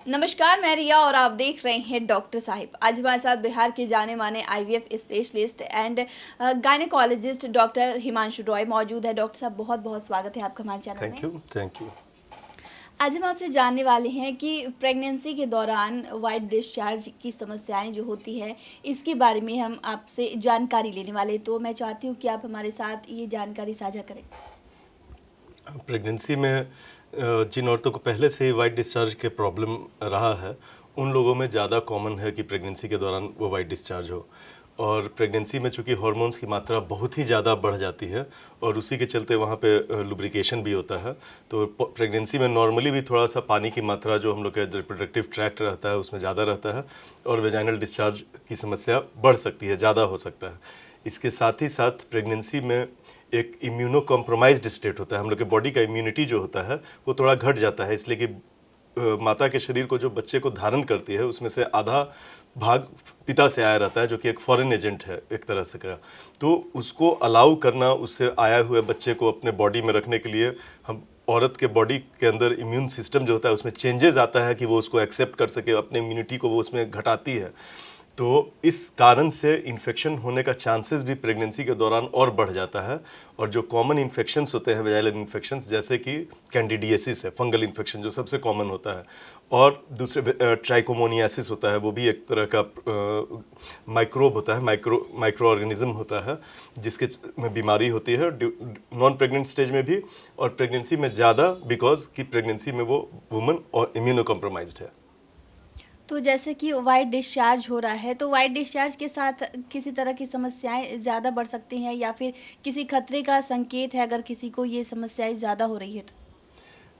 नमस्कार, मैं रिया और आप देख रहे हैं डॉक्टर साहिब। आज हमारे साथ बिहार के जाने माने IVF specialist and gynaecologist doctor Himanshu Roy मौजूद है। डॉक्टर साहब, बहुत बहुत स्वागत है आपका हमारे चैनल में। Thank you. आज हम आपसे जानने वाले हैं कि प्रेगनेंसी के दौरान वाइट डिस्चार्ज की समस्याएं जो होती है, इसके बारे में हम आपसे जानकारी लेने वाले। तो मैं चाहती हूँ कि आप हमारे साथ ये जानकारी साझा करें। प्रेगनेंसी में जिन औरतों को पहले से ही वाइट डिस्चार्ज के प्रॉब्लम रहा है, उन लोगों में ज़्यादा कॉमन है कि प्रेगनेंसी के दौरान वो वाइट डिस्चार्ज हो। और प्रेगनेंसी में चूंकि हार्मोन्स की मात्रा बहुत ही ज़्यादा बढ़ जाती है और उसी के चलते वहाँ पे लुब्रिकेशन भी होता है, तो प्रेगनेंसी में नॉर्मली भी थोड़ा सा पानी की मात्रा जो हम लोग का रिप्रोडक्टिव ट्रैक्ट रहता है उसमें ज़्यादा रहता है और वेजाइनल डिस्चार्ज की समस्या बढ़ सकती है, ज़्यादा हो सकता है। इसके साथ ही साथ प्रेगनेंसी में एक इम्यूनो कॉम्प्रोमाइज्ड स्टेट होता है। हम लोग के बॉडी का इम्यूनिटी जो होता है वो थोड़ा घट जाता है, इसलिए कि माता के शरीर को जो बच्चे को धारण करती है उसमें से आधा भाग पिता से आया रहता है, जो कि एक फॉरेन एजेंट है एक तरह से का। तो उसको अलाउ करना, उससे आया हुए बच्चे को अपने बॉडी में रखने के लिए हम औरत के बॉडी के अंदर इम्यून सिस्टम जो होता है उसमें चेंजेस आता है कि वो उसको एक्सेप्ट कर सके, अपने इम्यूनिटी को वो उसमें घटाती है। तो इस कारण से इन्फेक्शन होने का चांसेस भी प्रेगनेंसी के दौरान और बढ़ जाता है। और जो कॉमन इन्फेक्शंस होते हैं वेजाइनल इन्फेक्शंस, जैसे कि कैंडिडियासिस है, फंगल इन्फेक्शन जो सबसे कॉमन होता है, और दूसरे ट्राइकोमोनियासिस होता है, वो भी एक तरह का माइक्रोब होता है, माइक्रो ऑर्गेनिज्म होता है जिसके में बीमारी होती है नॉन प्रेग्नेंट स्टेज में भी और प्रेगनेंसी में ज़्यादा, बिकॉज कि प्रेगनेंसी में वो वुमन और इम्यूनो कॉम्प्रोमाइज्ड है। तो जैसे कि वाइट डिस्चार्ज हो रहा है, तो वाइट डिस्चार्ज के साथ किसी तरह की समस्याएं ज़्यादा बढ़ सकती हैं या फिर किसी खतरे का संकेत है अगर किसी को ये समस्याएं ज़्यादा हो रही है तो?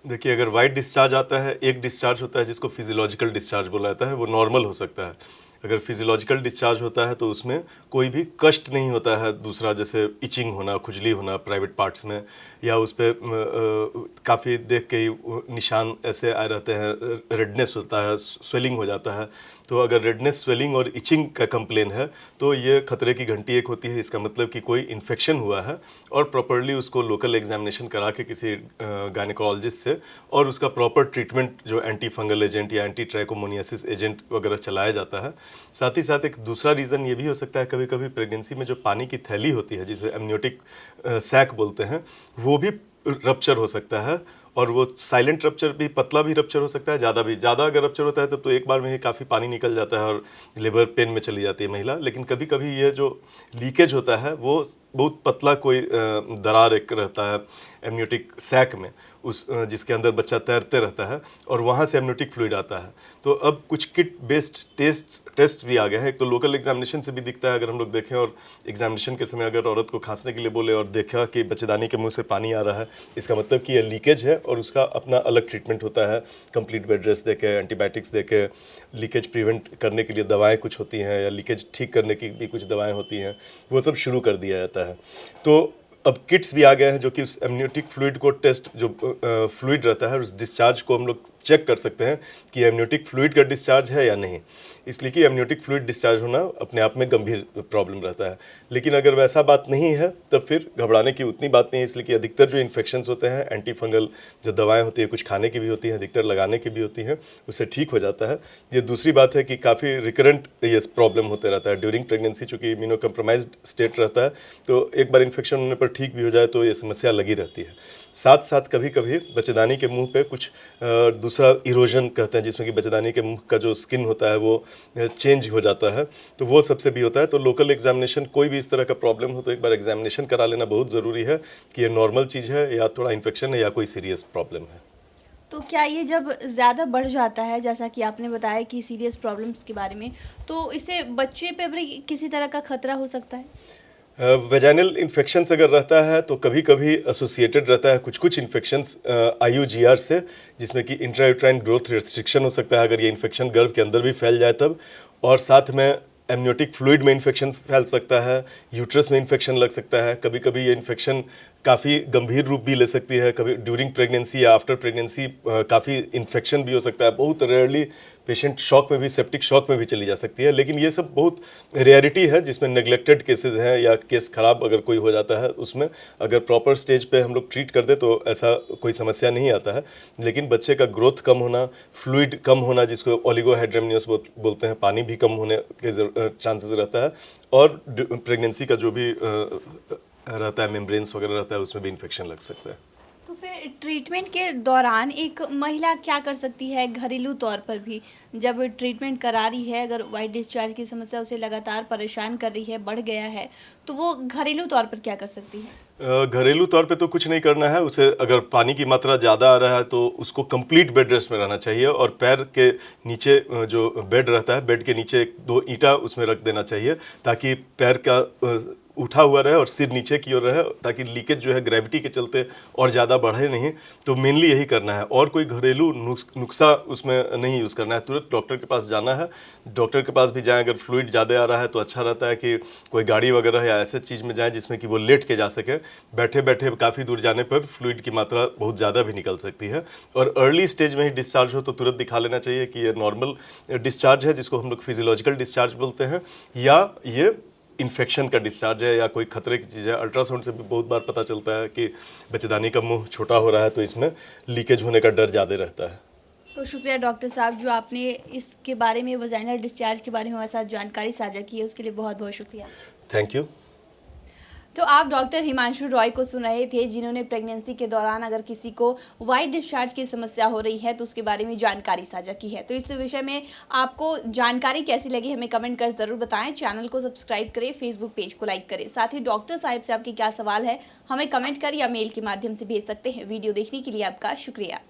देखिए, अगर वाइट डिस्चार्ज आता है, एक डिस्चार्ज होता है जिसको फिजियोलॉजिकल डिस्चार्ज बोला जाता है, वो नॉर्मल हो सकता है। अगर फिजियोलॉजिकल डिस्चार्ज होता है तो उसमें कोई भी कष्ट नहीं होता है दूसरा, जैसे इचिंग होना, खुजली होना प्राइवेट पार्ट्स में, या उस पर काफ़ी देख के ही निशान ऐसे आए रहते हैं, रेडनेस होता है, स्वेलिंग हो जाता है। तो अगर रेडनेस, स्वेलिंग और इचिंग का कंप्लेन है तो ये खतरे की घंटी एक होती है। इसका मतलब कि कोई इन्फेक्शन हुआ है और प्रॉपरली उसको लोकल एग्जामिनेशन करा के किसी गायनेकोलॉजिस्ट से और उसका प्रॉपर ट्रीटमेंट जो एंटी फंगल एजेंट या एंटी ट्राइकोमोनियासिस एजेंट वगैरह चलाया जाता है। साथ ही साथ एक दूसरा रीज़न ये भी हो सकता है, कभी कभी प्रेगनेंसी में जो पानी की थैली होती है जिसे एमनियोटिक सैक बोलते हैं, वो भी रप्चर हो सकता है। और वो साइलेंट रप्चर भी, पतला भी रप्चर हो सकता है, ज़्यादा अगर रप्चर होता है तब तो एक बार में ही काफ़ी पानी निकल जाता है और लेबर पेन में चली जाती है महिला। लेकिन कभी कभी ये जो लीकेज होता है वो बहुत पतला कोई दरार एक रहता है एमनियोटिक सैक में, उस जिसके अंदर बच्चा तैरते रहता है और वहाँ से एमनियोटिक फ्लूइड आता है। तो अब कुछ किट बेस्ड टेस्ट भी आ गए हैं। एक तो लोकल एग्जामिनेशन से भी दिखता है, अगर हम लोग देखें और एग्जामिनेशन के समय अगर औरत को खांसने के लिए बोले और देखा कि बच्चेदानी के मुंह से पानी आ रहा है, इसका मतलब कि ये लीकेज है और उसका अपना अलग ट्रीटमेंट होता है। कंप्लीट बेड रेस्ट दे के, एंटीबायोटिक्स दे के, लीकेज प्रिवेंट करने के लिए दवाएँ कुछ होती हैं या लीकेज ठीक करने की भी कुछ दवाएँ होती हैं, वो सब शुरू कर दिया जाता है। तो अब किट्स भी आ गए हैं जो कि उस एमनियोटिक फ्लूइड को टेस्ट, जो फ्लूइड रहता है उस डिस्चार्ज को हम लोग चेक कर सकते हैं कि एमनियोटिक फ्लूइड का डिस्चार्ज है या नहीं। इसलिए कि एमनियोटिक फ्लूइड डिस्चार्ज होना अपने आप में गंभीर प्रॉब्लम रहता है। लेकिन अगर वैसा बात नहीं है तब फिर घबराने की उतनी बात नहीं है, इसलिए कि अधिकतर जो इन्फेक्शंस होते हैं, एंटी फंगल जो दवाएं होती है, कुछ खाने की भी होती हैं, अधिकतर लगाने की भी होती हैं, उससे ठीक हो जाता है। ये दूसरी बात है कि काफ़ी रिकरेंट ये प्रॉब्लम होते रहता है ड्यूरिंग प्रेगनेंसी, चूँकि इम्यूनो कम्प्रोमाइज्ड स्टेट रहता है, तो एक बार इन्फेक्शन होने पर ठीक भी हो जाए तो ये समस्या लगी रहती है। साथ साथ कभी कभी बच्चेदानी के मुंह पे कुछ दूसरा इरोजन कहते हैं, जिसमें कि बच्चेदानी के मुंह का जो स्किन होता है वो चेंज हो जाता है, तो वो सबसे भी होता है। तो लोकल एग्जामिनेशन, कोई भी इस तरह का प्रॉब्लम हो तो एक बार एग्जामिनेशन करा लेना बहुत ज़रूरी है कि ये नॉर्मल चीज़ है या थोड़ा इन्फेक्शन है या कोई सीरियस प्रॉब्लम है। तो क्या ये जब ज़्यादा बढ़ जाता है, जैसा कि आपने बताया कि सीरियस प्रॉब्लम्स के बारे में, तो इससे बच्चे पे भी किसी तरह का खतरा हो सकता है? वेजाइनल इन्फेक्शंस अगर रहता है तो कभी कभी एसोसिएटेड रहता है कुछ इन्फेक्शंस IUGR से, जिसमें कि इंट्रायूट्राइन ग्रोथ रिस्ट्रिक्शन हो सकता है अगर ये इन्फेक्शन गर्भ के अंदर भी फैल जाए तब। और साथ में एमनियोटिक फ्लूइड में इन्फेक्शन फैल सकता है, यूट्रस में इन्फेक्शन लग सकता है। कभी कभी ये इन्फेक्शन काफ़ी गंभीर रूप भी ले सकती है, कभी ड्यूरिंग प्रेगनेंसी या आफ्टर प्रेगनेंसी काफ़ी इन्फेक्शन भी हो सकता है। बहुत रेयरली पेशेंट शॉक में भी, सेप्टिक शॉक में भी चली जा सकती है, लेकिन ये सब बहुत रेयरिटी है जिसमें नेग्लेक्टेड केसेस हैं या केस ख़राब अगर कोई हो जाता है उसमें अगर प्रॉपर स्टेज पे हम लोग ट्रीट कर दे तो ऐसा कोई समस्या नहीं आता है। लेकिन बच्चे का ग्रोथ कम होना, फ्लूइड कम होना जिसको ओलिगोहाइड्रोमनियस बोलते हैं, पानी भी कम होने के चांसेस रहता है, और प्रेगनेंसी का जो भी रहता है मेम्ब्रेन्स वगैरह रहता है उसमें भी इन्फेक्शन लग सकता है। तो फिर ट्रीटमेंट के दौरान एक महिला क्या कर सकती है घरेलू तौर पर भी, जब ट्रीटमेंट करा रही है, अगर वाइट डिस्चार्ज की समस्या उसे लगातार परेशान कर रही है, बढ़ गया है, तो वो घरेलू तौर पर क्या कर सकती है? घरेलू तौर पे तो कुछ नहीं करना है उसे। अगर पानी की मात्रा ज़्यादा आ रहा है तो उसको कंप्लीट बेड रेस्ट में रहना चाहिए, और पैर के नीचे जो बेड रहता है, बेड के नीचे 2 ईंटा उसमें रख देना चाहिए ताकि पैर का उठा हुआ रहे और सिर नीचे की ओर रहे, ताकि लीकेज जो है ग्रेविटी के चलते और ज़्यादा बढ़े नहीं। तो मेनली यही करना है, और कोई घरेलू नुस्खा उसमें नहीं यूज़ करना है। तुरंत डॉक्टर के पास जाना है, डॉक्टर के पास भी जाएं। अगर फ्लूइड ज़्यादा आ रहा है तो अच्छा रहता है कि कोई गाड़ी वगैरह या ऐसे चीज़ में जाएं जिसमें कि वो लेट के जा सके। बैठे बैठे काफ़ी दूर जाने पर फ्लूइड की मात्रा बहुत ज़्यादा भी निकल सकती है, और अर्ली स्टेज में ही डिस्चार्ज हो तो तुरंत दिखा लेना चाहिए कि ये नॉर्मल डिस्चार्ज है जिसको हम लोग फिजियोलॉजिकल डिस्चार्ज बोलते हैं, या ये इन्फेक्शन का डिस्चार्ज है या कोई खतरे की चीज़ है। अल्ट्रासाउंड से भी बहुत बार पता चलता है कि बच्चेदानी का मुंह छोटा हो रहा है तो इसमें लीकेज होने का डर ज़्यादा रहता है। तो शुक्रिया डॉक्टर साहब, जो आपने इसके बारे में, वजाइनल डिस्चार्ज के बारे में हमारे साथ जानकारी साझा की है, उसके लिए बहुत बहुत शुक्रिया। Thank you. तो आप डॉक्टर हिमांशु रॉय को सुन रहे थे, जिन्होंने प्रेगनेंसी के दौरान अगर किसी को वाइट डिस्चार्ज की समस्या हो रही है तो उसके बारे में जानकारी साझा की है। तो इस विषय में आपको जानकारी कैसी लगी हमें कमेंट कर ज़रूर बताएं। चैनल को सब्सक्राइब करें, फेसबुक पेज को लाइक करें। साथ ही डॉक्टर साहब से आपके क्या सवाल है हमें कमेंट कर या मेल के माध्यम से भेज सकते हैं। वीडियो देखने के लिए आपका शुक्रिया।